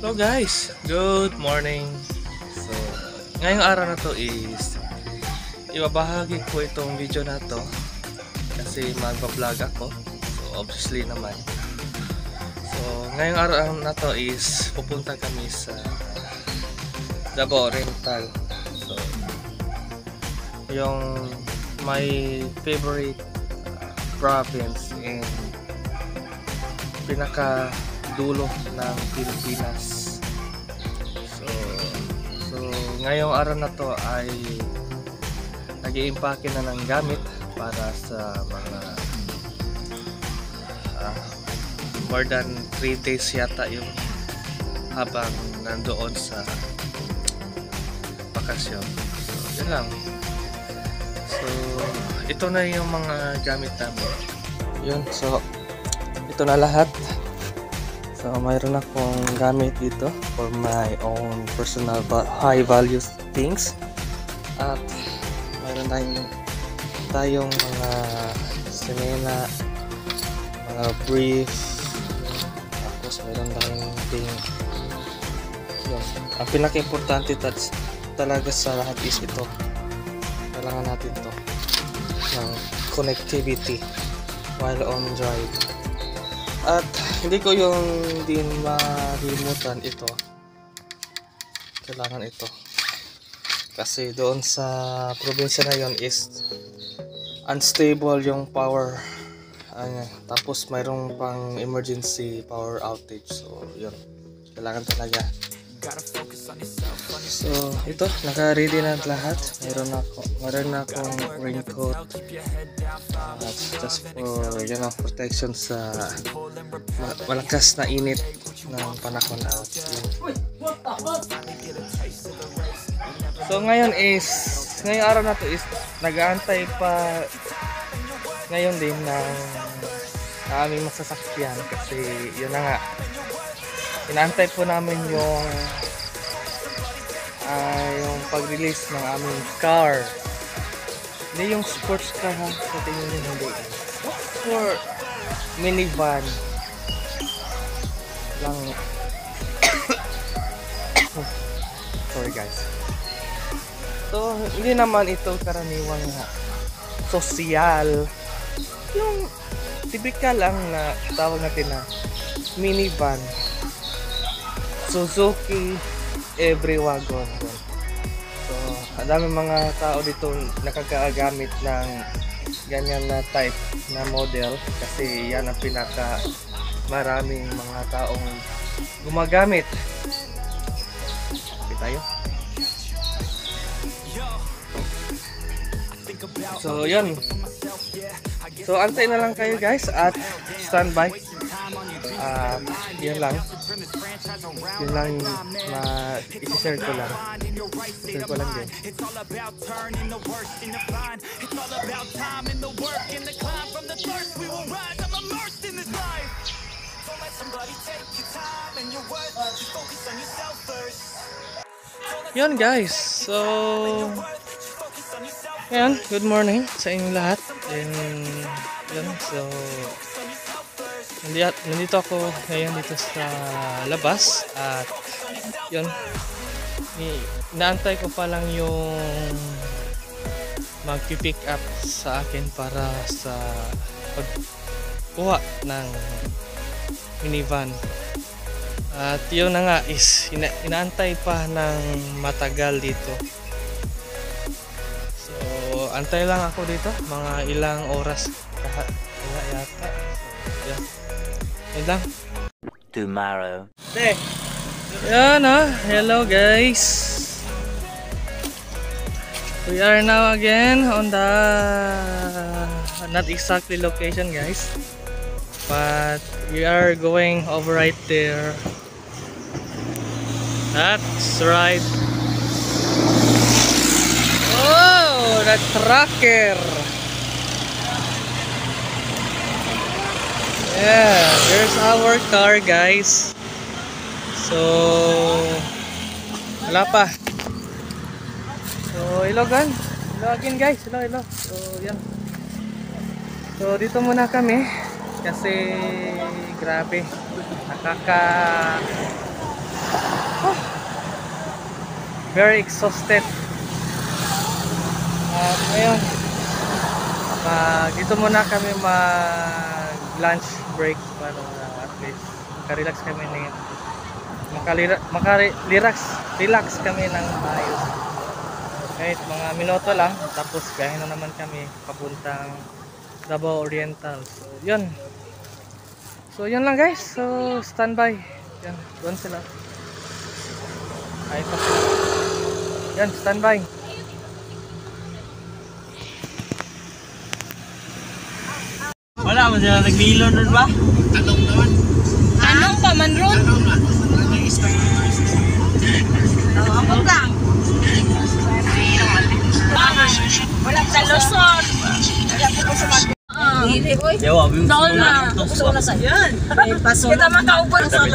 Hello guys, good morning. So, ngayong araw na to is ibabahagi ko itong video na to kasi magba-vlog ako. So, obviously naman. So, ngayong araw na to is pupunta kami sa Davao Oriental. So, yung my favorite province in pinaka dulo ng Pilipinas. So ngayong araw na to ay nag-iimpake na ng gamit para sa mga more than 3 days yata yung habang nandoon sa bakasyon. So yun lang. So ito na yung mga gamit namin. Yun, so ito na lahat. So mayroon akong gamit dito for my own personal high value things. At mayroon tayong mga semena, mga brief. Tapos mayroon tayong thing. Yun. Ang pinaka-importante talaga sa lahat is ito. Kailangan natin to ng connectivity while on drive. At hindi ko yung din malimutan ito. Kailangan ito. Kasi doon sa probinsya na yon is unstable yung power. Tapos mayroong pang emergency power outage. So yun. Kailangan talaga. So ito, naka-ready na lahat. Meron akong raincoat. Just for protection sa malakas na init ng panahon out. So ngayong araw na to is nag-aantay pa ngayon din ng aming masasakyan kasi yun na nga. Inaantay po namin yung pag-release ng aming car. Hindi yung sports car ha, sa tingin nyo hindi. For minivan lang. Sorry guys. So hindi naman ito karaniwang social. Yung typical ang tawag natin na minivan. Suzuki every wagon. So, ang daming mga tao dito nakagagamit ng ganyan na type na model kasi yan ang pinaka maraming mga taong gumagamit. Okay tayo. So, yun. So, antay na lang kayo guys at standby. Yun lang i-share ko lang din. Yun guys, so yan, good morning sa inyong lahat. And yun, so nandito ako ngayon dito sa labas at yun, inaantay ko pa lang yung mag-pick up sa akin para sa pagkuha ng minivan. At yun na nga is inaantay pa ng matagal dito. So antay lang ako dito mga ilang oras yata. Yan. Yan lang. Tomorrow. Yan hello guys. We are now again on the not exactly location guys, but we are going over right there. That's right. Oh, the tracker. Yeah, there's our car guys. So wala pa. So hello again guys. Hello. So yan. So dito muna kami kasi grabe very exhausted. At ngayon, dito muna kami mag lunch break para at least makarelax kami relax kami ng maayos. Kahit mga minuto lang, tapos gaya na naman kami papuntang Davao Oriental. So yun lang guys. So standby. Yan, doon sila. Ay pa sila. Yan, standby. Wala mo sila naglilo nun ba? Anong pa man ron? Among lang. Wala sa Luzon. Wala po sa mag... Yawa, Doon na. Gusto na sa yan. Kita makaupon sa...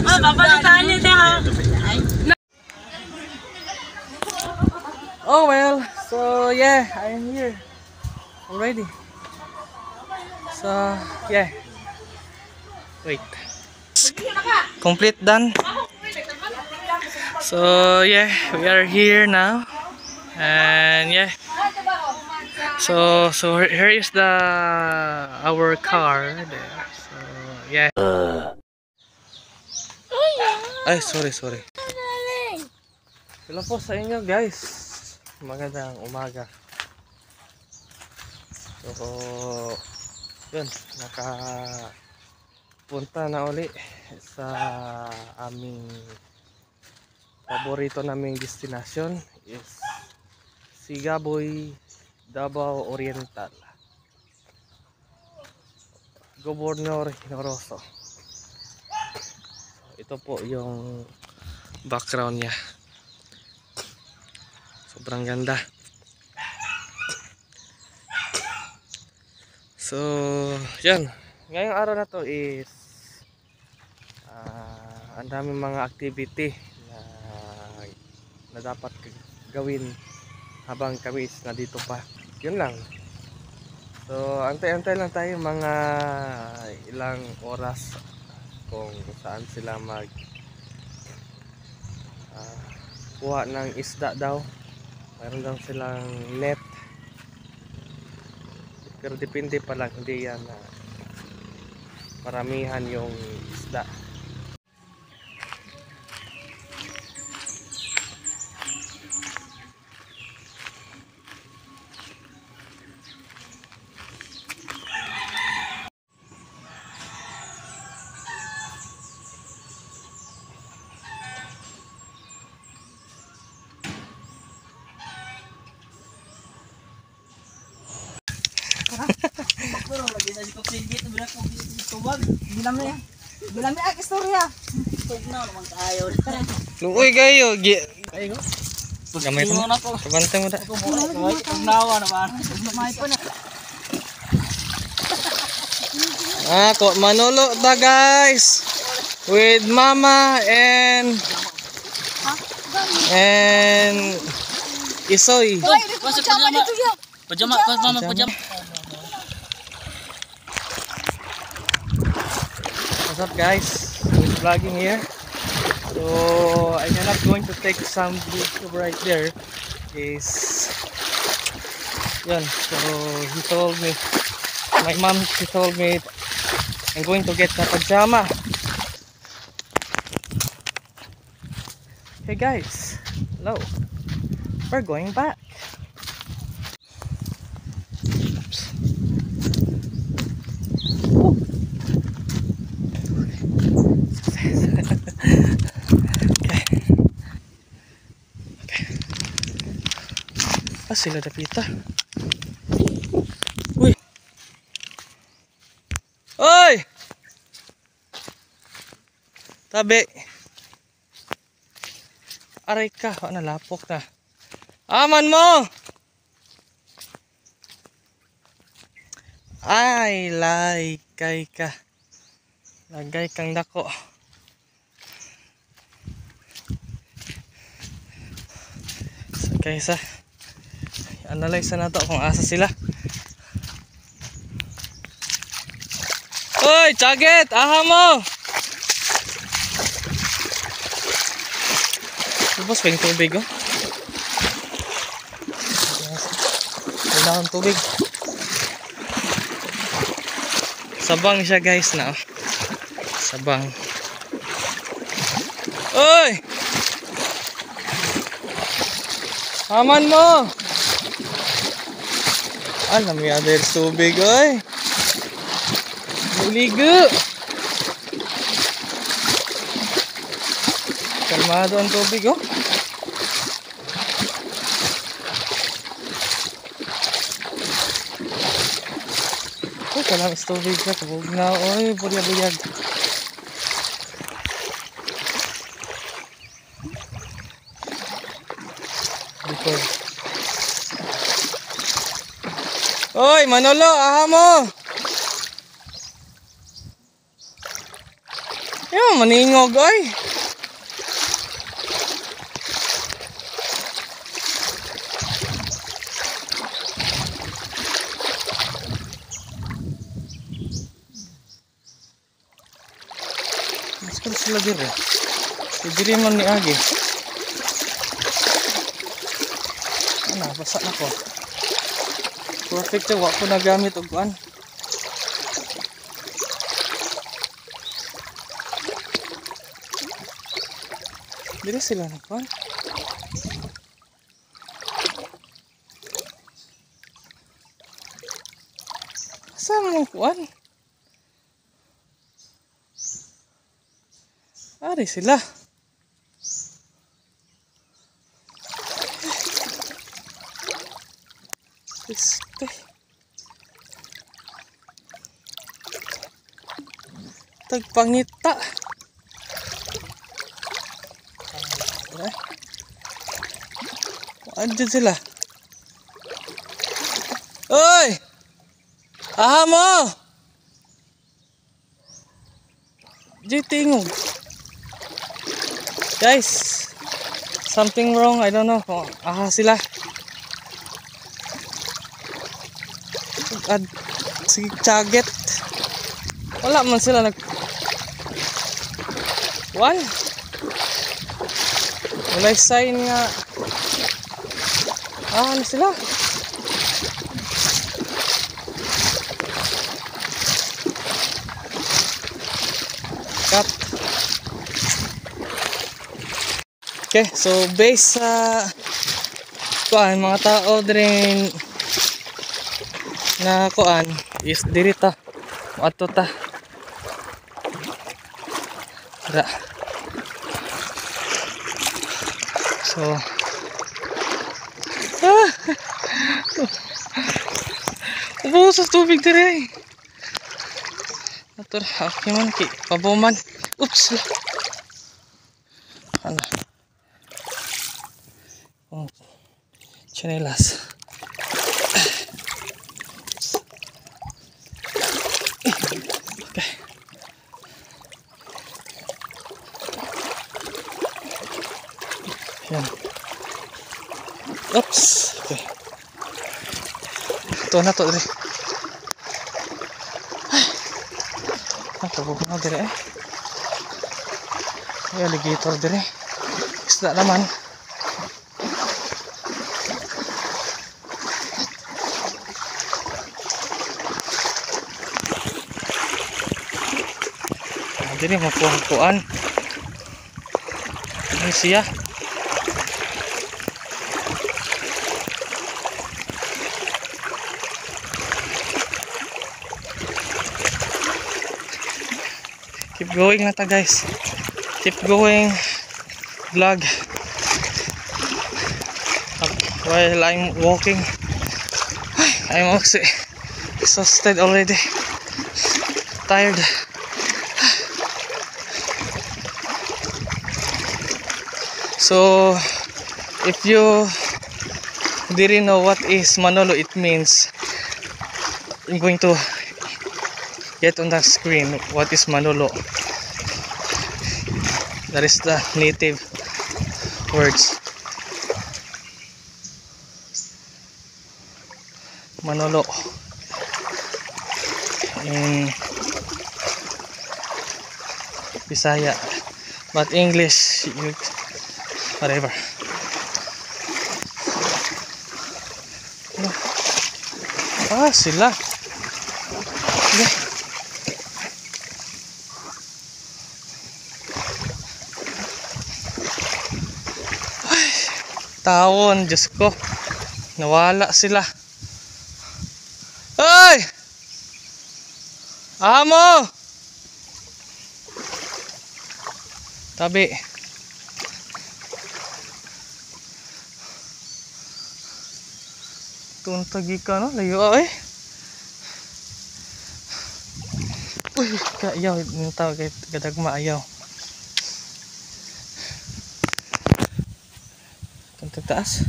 Babalitaan niyo ha. Oh well, so yeah, I'm here already. So yeah, wait, complete done. So yeah, we are here now, and yeah, so here is our car there. So yeah. Ay, sorry. Hello po sa inyo guys. Magandang umaga. So yun, nakapunta na uli sa aming paborito naming destination is Sigaboy, Davao Oriental. Gobernador Hinoroso. Ito po yung background niya. Sobrang ganda. So, yan. Ngayong araw na to is ang daming mga activity na dapat gawin habang kami is nandito pa. Yun lang. So, antay-antay lang tayo mga ilang oras kung saan sila kuha ng isda daw. Mayroon daw silang net. Pero depende pa lang, hindi yan maramihan yung isda. Pero lagi na si Koksinggit, bila ko tubag. Bilang na yan. Bilang na ang istorya. Tug na naman kaayo. Luoy kayo. Ayo. Gamay mo na ko. Kabantay mo da. Tug nawa naman. May po na. Manolo ta guys. With mama and Isoy. Pajama dito yan. Pajama, mama pajama. What's up guys? Who's vlogging here? So I'm not going to take some video right there. Yun. So he told me, my mom, she told me I'm going to get the pajama. Hey guys, hello. We're going back. Sila dapita. Uy. Oy. Tabi. Aray ka, nalapok na. Aman mo. Ay, kay ka. Lagay kang dako. Kaysa analyze na nato kung asa sila. Hoy, Chaget, aha mo. Tapos pang tubig oh. na akong tubig. Sabang siya guys na. Sabang. Oy! Haman mo! Alam mo yan, there's tubig, oy! Buligo! Kalmado ang tubig, oh! Oh, kalamis tubig na, kabog na, oy! Bulyag-bulyag! Oy, Manolo, aha mo. Yo, maningog oy. Mas kan sila dire. Diri man ni agi. Ana, basa na ko. Perfect to, wako na gamit og kuan. Dili sila na kuan. Saan mo kuan? Ari sila. Este. Tagpangita. Andyan sila. Oy! Aha mo! Diyan tingog. Guys, something wrong. I don't know kung aha sila. Sige, chaget. Wala man sila nag... One. Wala sign nga. Ah, ano sila? Cut. Okay, so based sa kuan mga tao din na kuan is diri ta ato ta ra. So ubos sa tubig diri ato okay man ki pabuman. Oops, ano oh, chinelas. Okay. Yan. Oops. Okay. Ito na to, dre. Ay. Nakabog na, dre eh. Ay, alligator, dre. Isda naman. Diri mapuan. Ini siya. Keep going na ta guys. Keep going. Vlog. While I'm walking. I'm also exhausted already. Tired. So if you didn't know what is Manolo, it means I'm going to get on the screen what is Manolo. That is the native words. Manolo in Bisaya, but English you whatever. Ah, sila. Okay. Ay, tawon, Diyos ko. Nawala sila. Ay! Amo! Tabi. Tuntagi ka no, layo ay. Uy, kaayaw, yung tawag gadagma ayaw. Tuntag taas.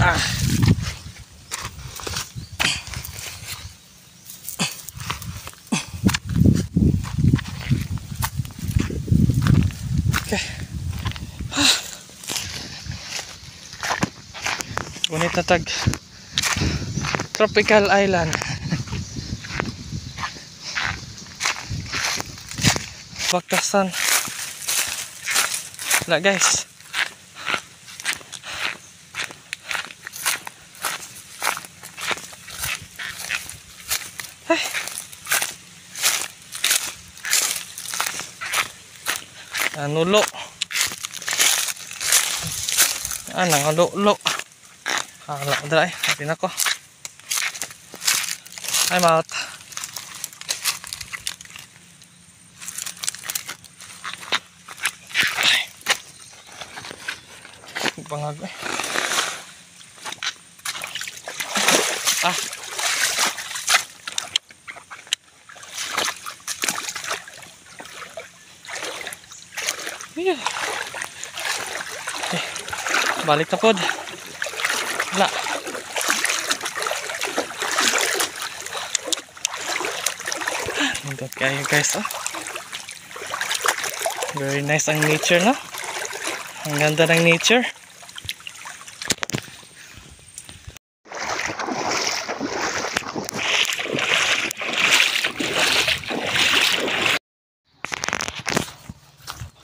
Ah. Okay. Ngunit natag tropical island. Bakasan. Wala guys. Ay. Nulo. Nangalulo. Hala, dala eh. Natin ako. I'm out. Bangag eh. Ah. Yeah. Okay. Balik na pod. Wala. Nandot kayo guys, oh. Very nice ang nature, no? Ang ganda ng nature.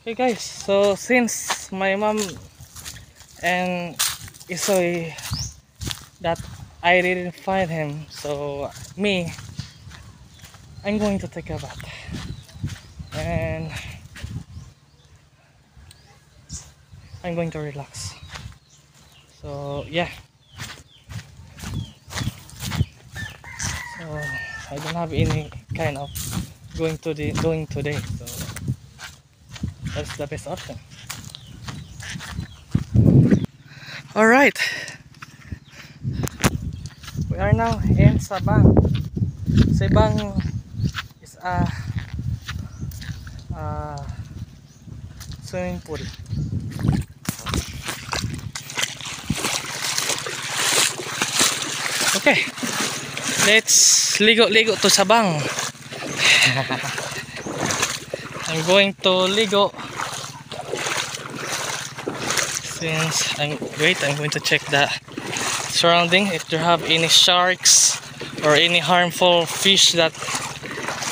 Okay guys, so since my mom and Isoy that I didn't find him, so I'm going to take a bath and I'm going to relax. So yeah, so I don't have any kind of doing today, so that's the best option. Alright, we are now in Sabang. Sabang is a swimming pool. Okay, let's ligo to Sabang. I'm going to ligo since I'm going to check the surrounding if there have any sharks or any harmful fish that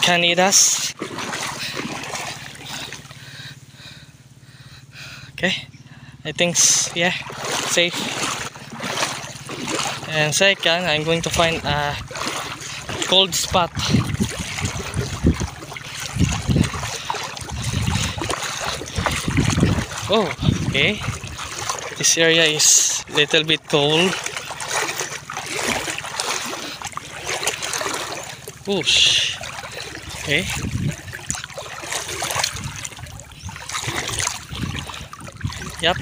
can eat us. Okay, I think yeah, safe. And second, I'm going to find a cold spot. Oh, okay. This area is a little bit cold. Whoosh. Okay. Yep.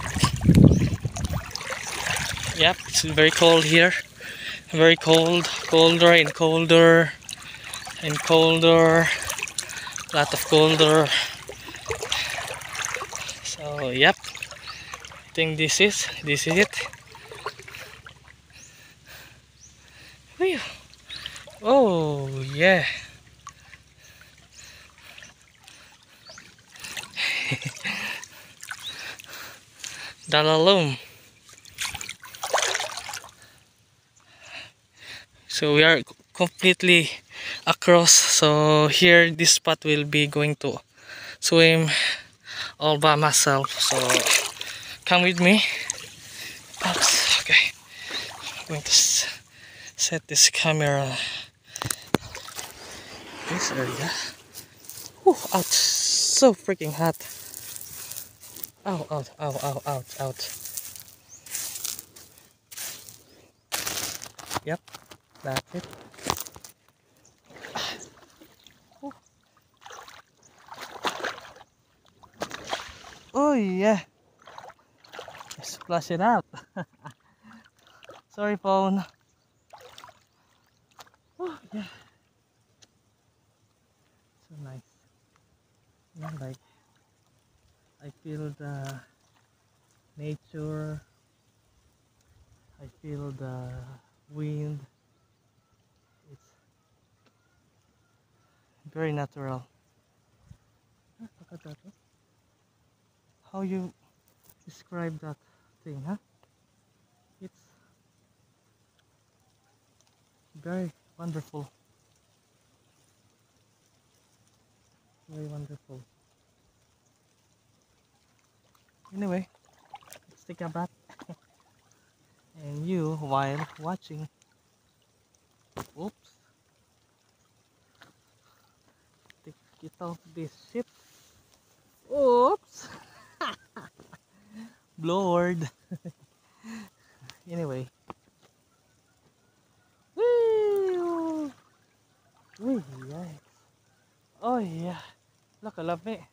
Yep, it's very cold here. Very cold, colder and colder and colder. Lot of colder. So yep, I think this is it. Whew. Oh yeah. Dalalum. So we are completely across. So here this spot will be going to swim all by myself. So come with me. Oops. Okay. I'm going to set this camera this area. Whew, ouch, so freaking hot. Ow, ouch, ow, ow, ouch, ouch. Yep, that's it. Oh yeah, splash it out. Sorry, phone. Oh yeah, so nice. Yeah, like I feel the nature. I feel the wind. It's very natural. Ah, look at that. How you describe that thing, huh? It's very wonderful. Very wonderful. Anyway, let's take a bath. And you, while watching, oops, take it off this ship. Oops, blowed. Anyway, woo, woo, yikes. Oh yeah, look, I love me.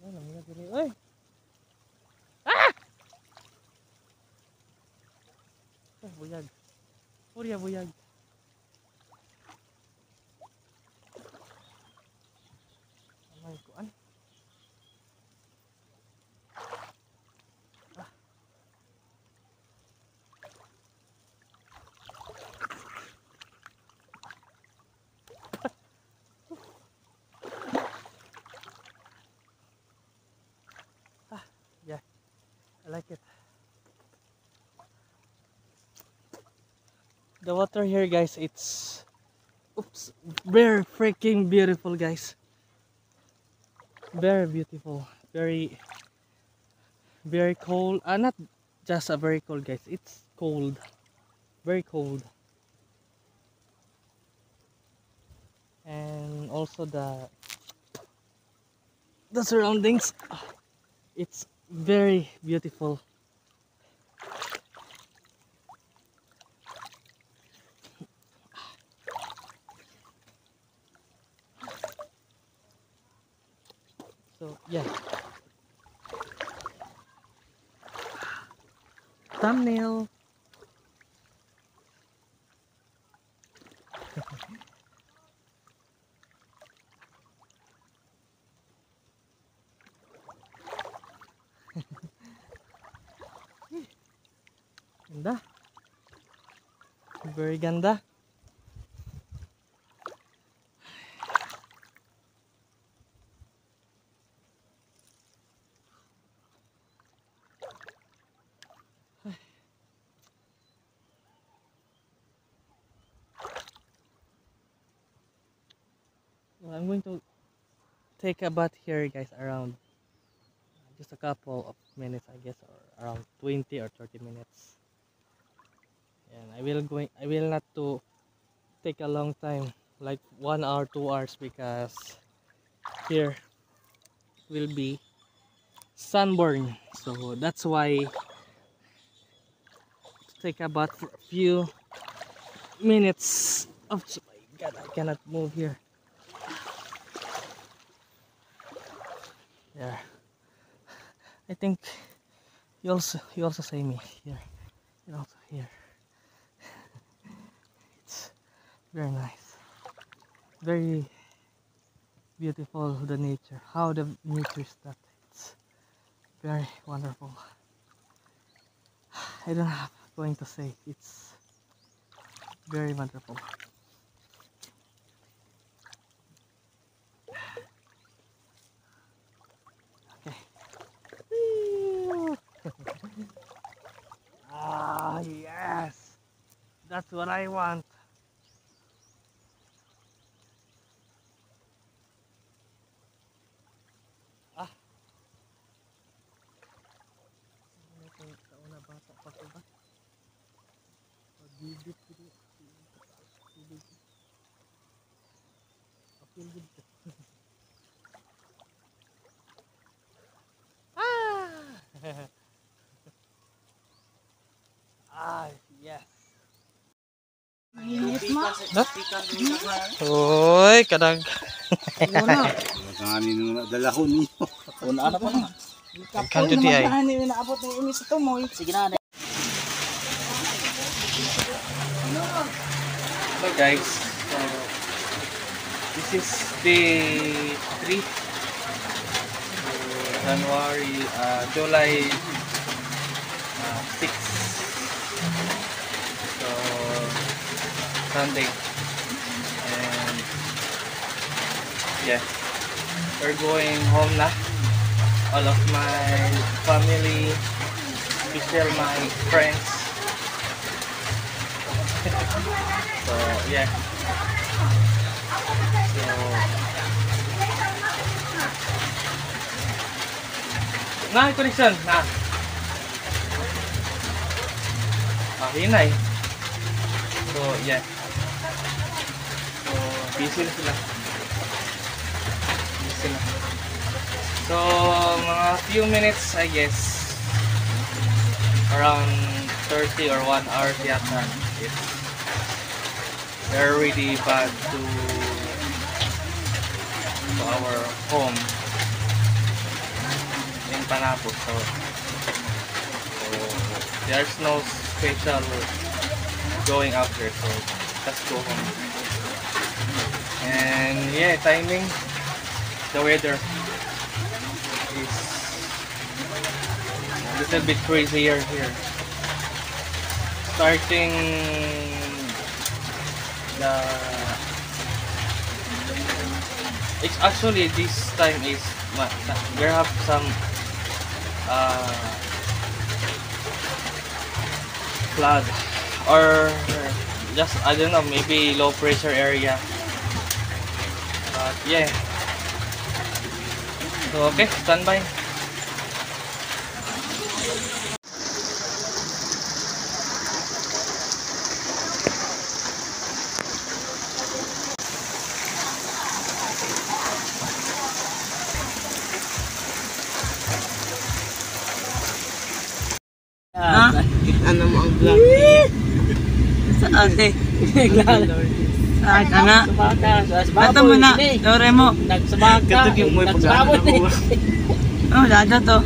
Ay, lamig diri. Ay! Ah! Ay, buyag. Purya buyag. Amay ko an. Yeah, I like it. The water here, guys, it's oops, very freaking beautiful, guys. Very beautiful. Very cold. Not just a very cold, guys. It's cold. Very cold. And also the surroundings. It's very beautiful. So yeah. Thumbnail. Ganda. Very ganda. Well, I'm going to take a bath here, guys, around just a couple of minutes, I guess, or around 20 or 30 minutes. And I will not to take a long time, like 1 hour, 2 hours, because here will be sunburn. So that's why take a bath for a few minutes. Oh my god, I cannot move here. There. I think you also see me here. You also here. It's very nice. Very beautiful, the nature. How the nature is that. It's very wonderful. I don't have going to say. It's very wonderful. Okay. Ah, yes. That's what I want. Ah. Sa una bata pa ko ba? Yeah. Init mo. Uy, kadang. Kanin na dala ko niyo. Una na pa na. Kanto di ay. Hindi na naabot ng inis ito mo. Sige na. Hello guys. So, this is day 3. July 6. So, Sunday. And yeah, we're going home na. All of my family, especially my friends. So yeah. So na connection na. Hinay. So yeah. So busy na sila. Busy na. So mga few minutes I guess. Around 30 or 1 hour yata. We're already back to our home in Panapos. So there's no special going out there, so let's go home. And yeah, timing, the weather is a little bit crazier here. Starting it's actually this time is there have some flood or just I don't know, maybe low pressure area, but yeah. So okay, stand by. Ha? Ano mo ang vlog? Saan eh? Saan ka nga? Ato mo na, Dore mo. Nagsabag ka. Katog yung may pagkakatawa. Oh, dada to.